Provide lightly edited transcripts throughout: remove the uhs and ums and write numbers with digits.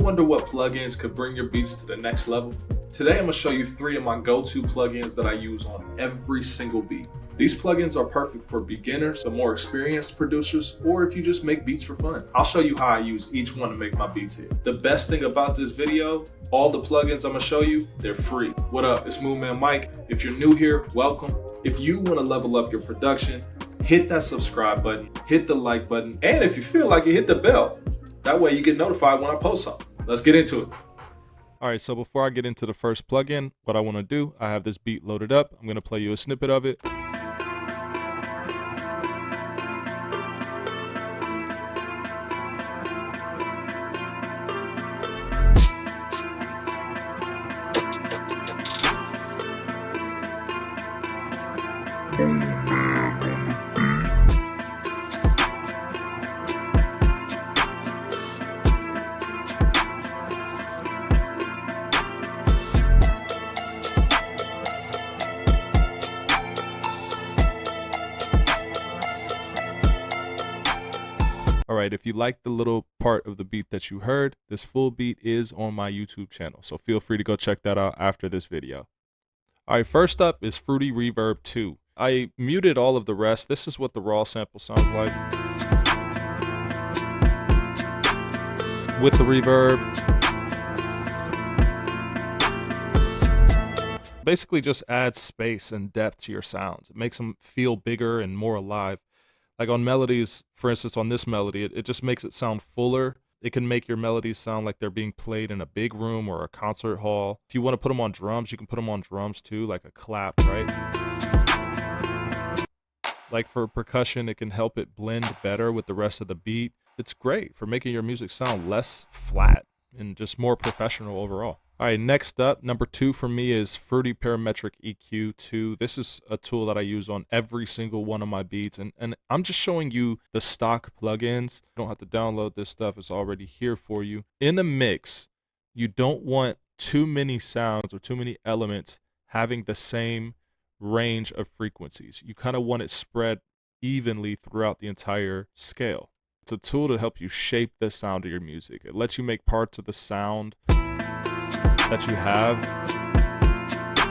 wonder what plugins could bring your beats to the next level? Today I'm going to show you 3 of my go-to plugins that I use on every single beat. These plugins are perfect for beginners, the more experienced producers, or if you just make beats for fun. I'll show you how I use each one to make my beats hit. The best thing about this video, all the plugins I'm going to show you, they're free. What up? It's Smoothman Mike. If you're new here, welcome. If you want to level up your production, hit that subscribe button, hit the like button, and if you feel like it, hit the bell. That way you get notified when I post something. Let's get into it. All right, so before I get into the first plugin, what I want to do, I have this beat loaded up. I'm going to play you a snippet of it. Alright, if you like the little part of the beat that you heard, this full beat is on my YouTube channel, so feel free to go check that out after this video. Alright, first up is Fruity Reverb 2. I muted all of the rest. This is what the raw sample sounds like. With the reverb. Basically just adds space and depth to your sounds. It makes them feel bigger and more alive. Like on melodies, for instance, on this melody, it just makes it sound fuller. It can make your melodies sound like they're being played in a big room or a concert hall. If you want to put them on drums, you can put them on drums too, like a clap, right? Like for percussion, it can help it blend better with the rest of the beat. It's great for making your music sound less flat and just more professional overall. All right, next up, number 2 for me is Fruity Parametric EQ 2. This is a tool that I use on every single one of my beats, and I'm just showing you the stock plugins. You don't have to download this stuff. It's already here for you. In the mix, you don't want too many sounds or too many elements having the same range of frequencies. You kind of want it spread evenly throughout the entire scale. It's a tool to help you shape the sound of your music. It lets you make parts of the sound that you have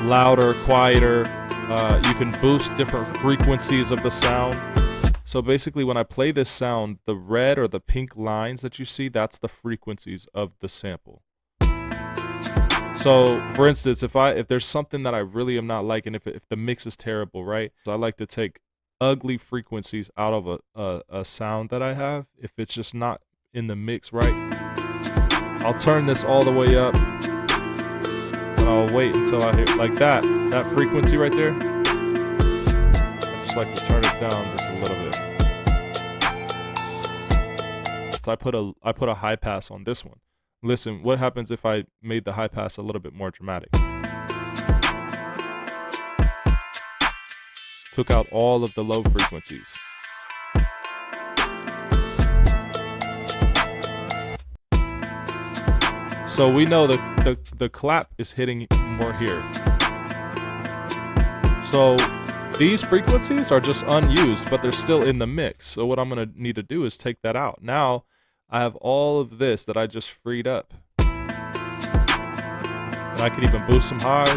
louder, quieter. You can boost different frequencies of the sound. So basically when I play this sound, the red or the pink lines that you see, that's the frequencies of the sample. So for instance, if there's something that I really am not liking, if the mix is terrible, right? So I like to take ugly frequencies out of a sound that I have. If it's just not in the mix right, I'll turn this all the way up. I'll wait until I hear like that frequency right there. I just like to turn it down just a little bit. So I put a high pass on this one. Listen, what happens if I made the high pass a little bit more dramatic? Took out all of the low frequencies. So we know the clap is hitting more here. So these frequencies are just unused, but they're still in the mix. So what I'm gonna need to do is take that out. Now I have all of this that I just freed up. And I can even boost some highs.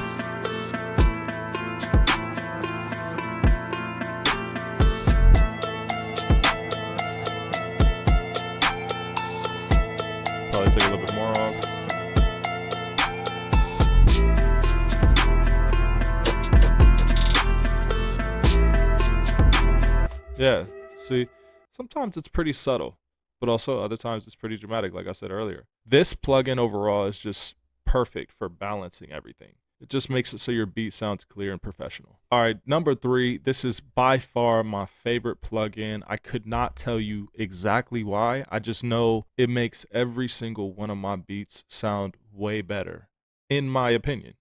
Probably take a little bit more off. Yeah, see, sometimes it's pretty subtle, but also other times it's pretty dramatic, like I said earlier. This plugin overall is just perfect for balancing everything. It just makes it so your beat sounds clear and professional. All right, number 3, this is by far my favorite plugin. I could not tell you exactly why. I just know it makes every single one of my beats sound way better, in my opinion.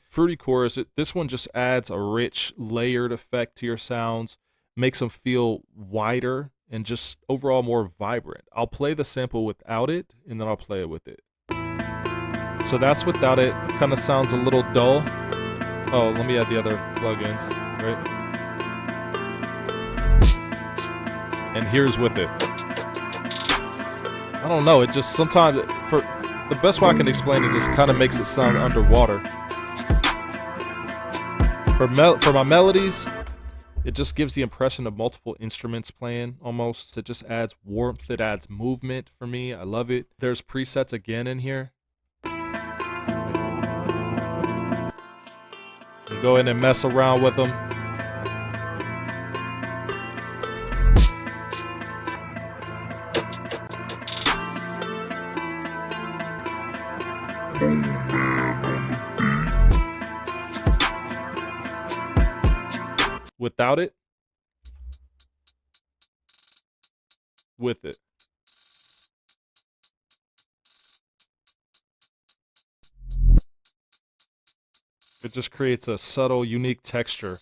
Fruity Chorus, this one just adds a rich, layered effect to your sounds. Makes them feel wider and just overall more vibrant. I'll play the sample without it, and then I'll play it with it. So that's without it. Kind of sounds a little dull. Oh, let me add the other plugins, right? And here's with it. I don't know, it just sometimes, The best way I can explain it is kind of makes it sound underwater. For my melodies, it just gives the impression of multiple instruments playing almost. It just adds warmth, it adds movement for me. I love it. There's presets again in here. You go in and mess around with them. Without it, with it. It just creates a subtle, unique texture.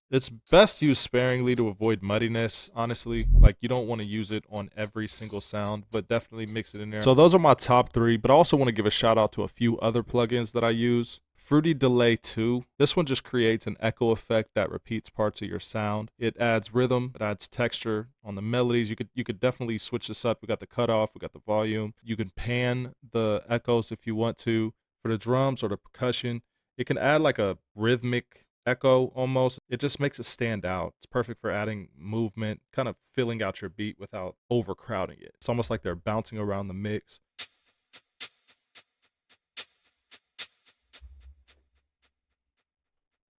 It's best used sparingly to avoid muddiness, honestly. Like, you don't want to use it on every single sound, but definitely mix it in there. So those are my top 3, but I also want to give a shout out to a few other plugins that I use. Fruity Delay 2. This one just creates an echo effect that repeats parts of your sound. It adds rhythm, it adds texture on the melodies. You could definitely switch this up. We got the cutoff, we got the volume. You can pan the echoes if you want to. For the drums or the percussion, it can add like a rhythmic echo almost. It just makes it stand out. It's perfect for adding movement, kind of filling out your beat without overcrowding it. It's almost like they're bouncing around the mix.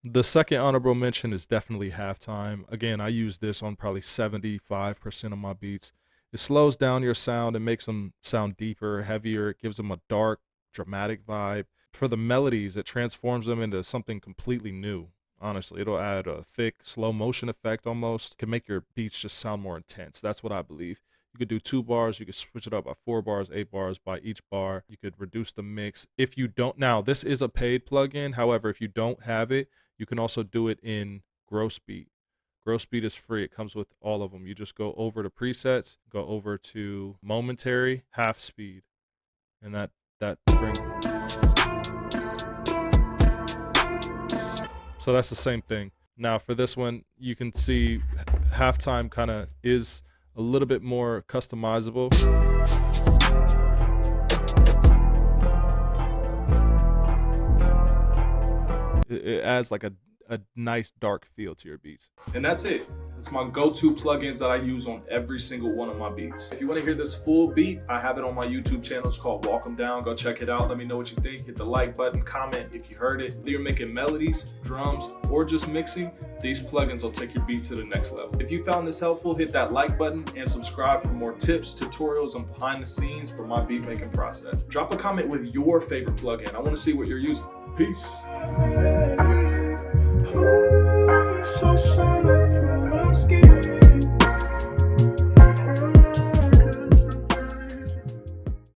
The second honorable mention is definitely Halftime. Again, I use this on probably 75% of my beats. It slows down your sound and makes them sound deeper, heavier. It gives them a dark, dramatic vibe. For the melodies, it transforms them into something completely new. Honestly, it'll add a thick, slow motion effect almost. It can make your beats just sound more intense. That's what I believe. You could do 2 bars. You could switch it up by 4 bars, 8 bars by each bar. You could reduce the mix. If you don't, now this is a paid plugin. However, if you don't have it, you can also do it in Gross Beat. Gross Beat is free. It comes with all of them. You just go over to presets, go over to momentary, half speed, and that brings. So that's the same thing. Now for this one, you can see Halftime kind of is a little bit more customizable. It adds like a nice dark feel to your beats. And that's it. It's my go-to plugins that I use on every single one of my beats. If you want to hear this full beat, I have it on my YouTube channel. It's called Walk 'Em Down. Go check it out. Let me know what you think. Hit the like button, comment if you heard it. Whether you're making melodies, drums, or just mixing, these plugins will take your beat to the next level. If you found this helpful, hit that like button and subscribe for more tips, tutorials, and behind the scenes for my beat making process. Drop a comment with your favorite plugin. I want to see what you're using. Peace.